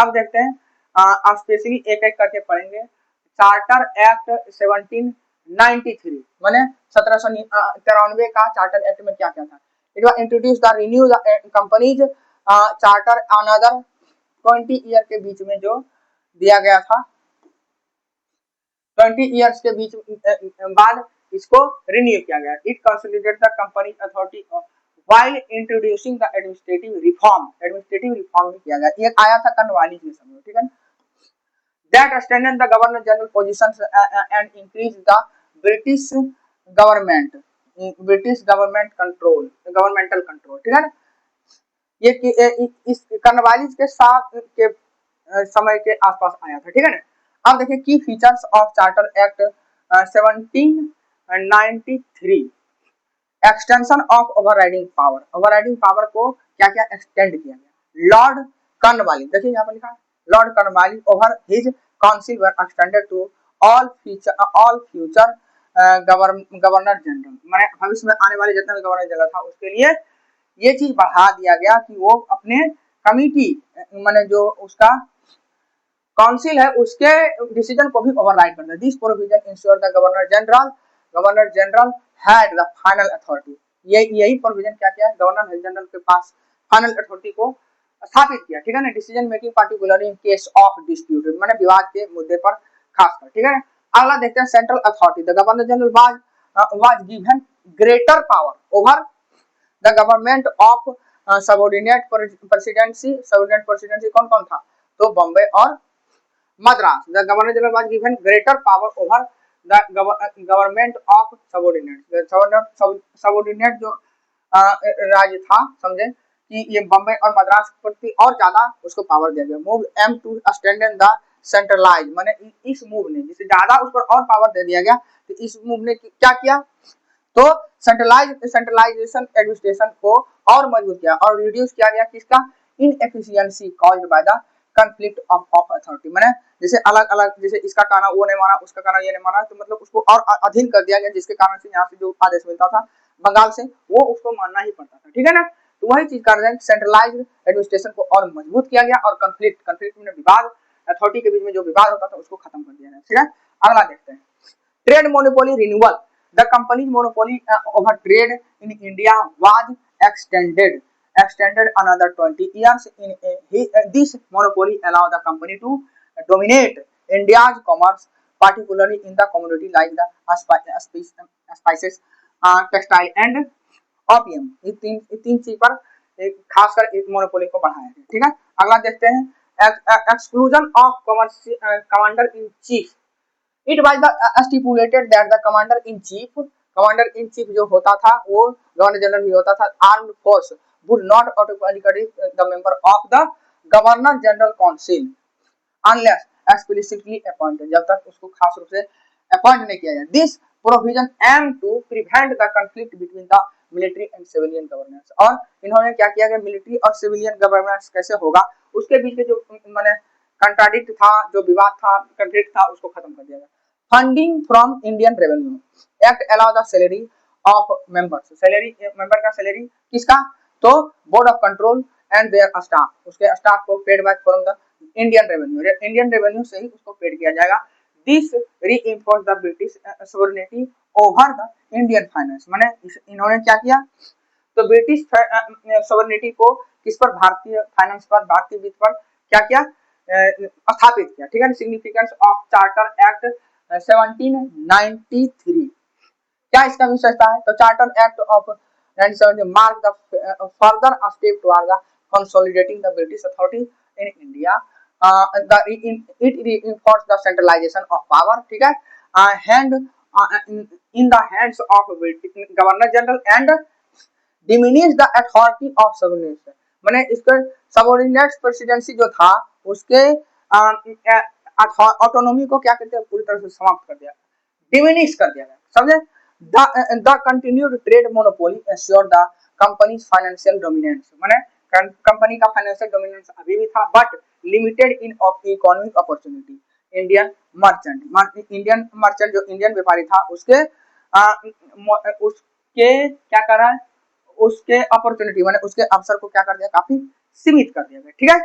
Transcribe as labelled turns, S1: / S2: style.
S1: अब देखते हैं, आप स्पेशली एक एक करके पढ़ेंगे। चार्टर एक्ट 1793 माने 1793 का चार्टर एक्ट में क्या क्या था। It was introduce the renew the companies charter another 20 year के बीच में जो दिया गया था, 20 ईयर्स के बीच बाद इसको रिन्यू किया गया। It consolidated the company authority while introducing the administrative reform किया गया। ये आया था कर्नवालिस के समय, ठीक है। That extended the governor general positions and increased the British government governmental control, ठीक है ना। ये इस कर्नवालिस के साथ के समय के आसपास आया था, ठीक है ना। अब देखिए की features of charter act 1793। Extension of overriding power को क्या क्या एक्सटेंड किया गया। लॉर्ड कर्नवालिस, देखिए यहाँ पर लिखा है Lord Cornwallis over his council were extended to all future governor general, माने भविष्य में आने वाले जितने भी गवर्नर जनरल था उसके लिए ये चीज बढ़ा दिया गया कि वो अपने कमिटी माने जो उसका काउंसिल है उसके डिसीजन को भी ओवरराइड करता है। This provision ensure the governor general had the final authority. यही प्रोविजन क्या किया है, गवर्नर जनरल के पास फाइनल अथॉरिटी को स्थापित किया, ठीक है ना। Decision making particularly in case of dispute, माने विवाद के मुद्दे पर खासकर, ठीक है ना। अगला देखते हैं central authority. The governor general was given greater power over the government of subordinate presidency कौन कौन था, तो बॉम्बे और Madras. The governor general was given greater power over the government of subordinate जो राज्य था, समझे कि ये बॉम्बे और मद्रास के प्रति और ज्यादा उसको पावर दिया गया। Move aim to strengthen the centralise, माने इस मूव ने जिसे ज्यादा उस पर और पावर दे दिया गया, तो इस मूव ने क्या किया, तो सेंट्रलाइजेशन एडमिनिस्ट्रेशन को और मजबूत किया और रिड्यूस किया गया किसका, inefficiency caused by the conflict of authority. माने जैसे अलग अलग, जैसे इसका कहना वो नहीं माना, उसका कहना ये नहीं माना, तो मतलब उसको और अधीन कर दिया गया, जिसके कारण से यहाँ से जो आदेश मिलता था बंगाल से वो उसको मानना ही पड़ता था, ठीक है ना। तो वही चीज कर रहे हैं, सेंट्रलाइज्ड एडमिनिस्ट्रेशन को और मजबूत किया गया और कॉन्फ्लिक्ट में विवाद, अथॉरिटी के बीच में जो विवाद होता था उसको खत्म कर दिया गया, ठीक है। अगला देखते हैं trade monopoly renewal. The company monopoly over trade in India was extended another 20 years. This monopoly allowed the company to dominate India's commerce, particularly in the commodity like the spices, textile and opium. ये तीन चीज पर खासकर इस monopoly को बढ़ाया है, ठीक है। अगला देखते हैं exclusion of commander in chief. It was the stipulated that the commander in chief जो होता था वो गवर्नर जनरल भी होता था, armed force would not automatically the member of the governor general council unless explicitly appointed, जब तक उसको खास रूप से अपॉइंट नहीं किया जाए। This provision aim to prevent the conflict between the military and civilian governance. और इन्होंने क्या किया गया, मिलिट्री और सिविलियन गवर्नेंस कैसे होगा उसके बीच में जो माने कंट्राडिक्ट था, जो विवाद था, कॉन्फ्लिक्ट था, उसको खत्म कर दिया गया। Funding from Indian revenue act allow the salary of members, salary member का सैलरी किसका, तो board of control and their staff, उसके स्टाफ को paid by from the Indian revenue से ही उसको पेड किया जाएगा। This reinforce the British sovereignty over the Indian finance, माने इन्होंने क्या किया, तो ब्रिटिश सॉवरेनिटी को किस पर, भारतीय फाइनेंस पर, भारतीय वित्त पर क्या किया, स्थापित किया, ठीक है। सिग्निफिकेंस ऑफ चार्टर एक्ट 1793, क्या इसका विशेषता है, तो charter act of 1970 mark the further step toward the consolidating the British authority in India. It reinforced the centralization of power, ठीक है, in the hands of Governor General and diminish the authority of subordinate, माने इसका subordinate presidency जो था उसके autonomy को क्या करते हैं, पूरी तरह से समाप्त कर दिया, डिमिनिश कर दिया, समझे। The continued trade monopoly ensured the company's financial dominance, माने कंपनी का फाइनेंशियल डोमिनेंस अभी भी था but limited in economic opportunity. Indian merchant जो इंडियन व्यापारी था उसके क्या कर रहा है, उसके अपॉर्चुनिटी माने उसके अवसर को क्या कर दिया, काफी सीमित कर दिया गया, ठीक है।